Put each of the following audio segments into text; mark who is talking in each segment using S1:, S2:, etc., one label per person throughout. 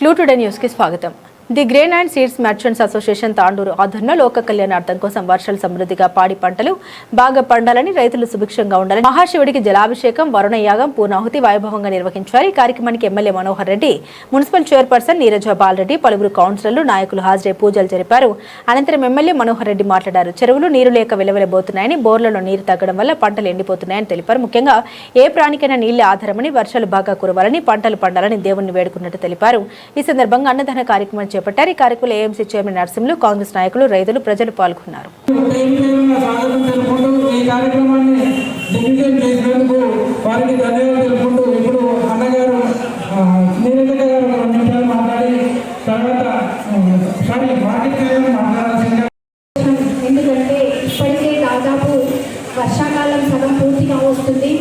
S1: Clue today news కి స్వాగతం. The grain and seeds merchants association Tandur ఆధ్వర్యంలో లోక కళ్యాణార్థం కోసం వర్షాలు సమృద్ధిగా పాడి పంటలు బాగా పండాలని, రైతులు సుభిక్షంగా ఉండాలని మహాశివుడికి జలాభిషేకం, వరుణ యాగం, పూర్ణాహుతి వైభవంగా నిర్వహించారు. ఈ కార్యక్రమానికి MLA Manohar Reddy, municipal chairperson Neeraja Bala Reddy, పలువురు కౌన్సిలర్లు, నాయకులు హాజరై పూజలు జరిపారు. అనంతరం ఎమ్మెల్యే మనోహర్ రెడ్డి మాట్లాడారు. చెరువులు నీరు లేక వెలవెలబోతున్నాయని, బోర్లలో నీరు తగ్గడం వల్ల పంటలు ఎండిపోతున్నాయని తెలిపారు. ముఖ్యంగా ఏ ప్రాణికైనా నీళ్లే ఆధారమని, వర్షాలు బాగా కురవాలని, పంటలు పండాలని దేవుణ్ణి వేడుకున్నట్టు తెలిపారు. ఈ సందర్భంగా అన్నదాన కార్యక్రమం చేపట్టారు. ఈ కార్యక్రమంలో ఏఎంసీ చైర్మన్ నరసింహులు, కాంగ్రెస్ నాయకులు, రైతులు, ప్రజలు పాల్గొన్నారు.
S2: ఎందుకంటే ఇప్పటికే దాదాపు వర్షాకాలం సగం పూర్తిగా వస్తుంది.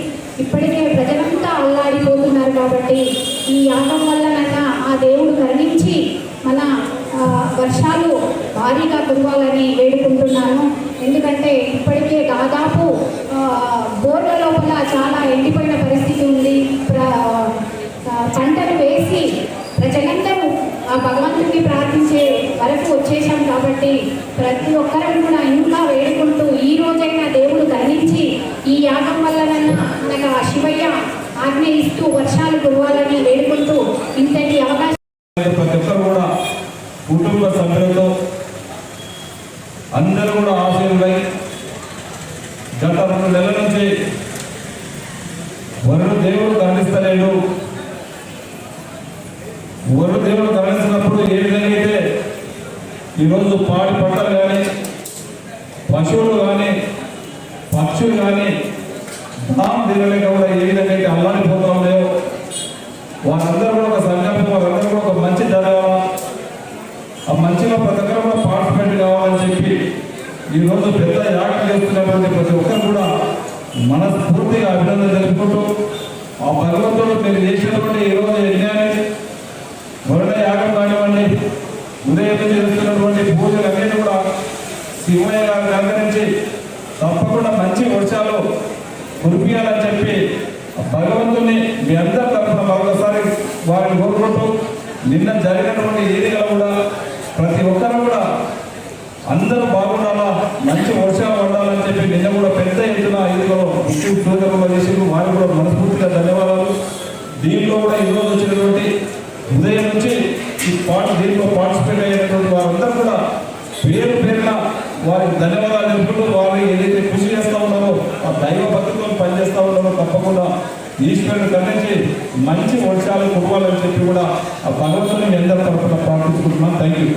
S2: ఇప్పటికే ప్రజలంతా అల్లాడిపోతున్నారు. కాబట్టి ఈ యాగం వల్లనైనా ఆ దేవుడు కరుణించి మన వర్షాలు భారీగా కురవాలని వేడుకుంటున్నాను. ఎందుకంటే ఇప్పటికే దాదాపు బోర్ల లోపల చాలా ఎండిపోయిన పరిస్థితి ఉంది. పంటలు వేసి ప్రజలందరూ ఆ భగవంతుడిని ప్రార్థించే వరకు వచ్చేసాం. కాబట్టి ప్రతి ఒక్కరం కూడా ఇంకా వేడుకుంటూ ఈ రోజైనా దేవుడు కరుణించి ఈ యాగం వల్లనన్నా మనకు శివయ్య ఆజ్ఞ ఇస్తూ వర్షాలు కురవాలని వేడుకుంటూ ఇంతటి అవకాశం
S3: కుటుంబ సభ్యులతో అందరూ కూడా ఆశీర్వై గత 2 నెలల నుంచి వరుడు దేవుడు కరుణిస్తలేడు. వరుడు దేవుడు కరుణిస్తున్నప్పుడు ఏ విధంగా అయితే ఈరోజు పాడి పంటలు కానీ, పశువులు కానీ, పక్షులు కానీ దాం దిగలేక కూడా ఏ విధంగా అయితే అల్లాడిపోతా ఉన్నాయో, వారందరూ కూడా ఒక సంకల్పం, వారందరూ కూడా ఒక మంచి జరగాల, ఆ మంచిగా ప్రతి ఒక్కరు కూడా పార్టిసిపేట్ కావాలని చెప్పి ఈరోజు పెద్ద యాగం చేస్తున్నటువంటి ప్రతి ఒక్కరు కూడా మనస్ఫూర్తిగా అభినందన తెలుపుకుంటూ, ఆ భగవంతుడు మీరు చేసినటువంటి ఈరోజు యజ్ఞాన్ని, వరుణ యాగం కానివ్వండి, ఉదయం చేస్తున్నటువంటి పూజలు అన్నిటి కూడా శివయ్య గారిని అనుసరించి తప్పకుండా మంచి వర్షాలు కురిపియాలని చెప్పి భగవంతుని మీ అందరి తరఫున మరొకసారి వారిని కోరుకుంటూ, నిన్న జరిగినటువంటి ఏరియాలో కూడా ప్రతి ఒక్కరు కూడా అందరూ బాగుండాలా, మంచి వర్షాలు పడాలని చెప్పి నిన్న కూడా పెద్ద ఎత్తున ఏరియాలో సూచనలు చేసి వారికి కూడా మనస్ఫూర్తిగా ధన్యవాదాలు. దీంట్లో కూడా ఈరోజు వచ్చినటువంటి ఉదయం నుంచి దీంట్లో పార్టిసిపేట్ అయినటువంటి వారందరూ కూడా పేరు పేరున వారికి ధన్యవాదాలు తెలుపుకుంటూ, వారు ఏదైతే కృషి చేస్తూ ఉన్నారో ఆ దైవ భక్తితో పనిచేస్తూ ఉన్నారో తప్పకుండా ఈశ్వరుని కరుణించి మంచి వర్షాలు కురవాలని చెప్పి కూడా ఆ భగవంతుని మీ అందరి తరఫున ప్రార్థించుకుంటున్నాను. Thank you.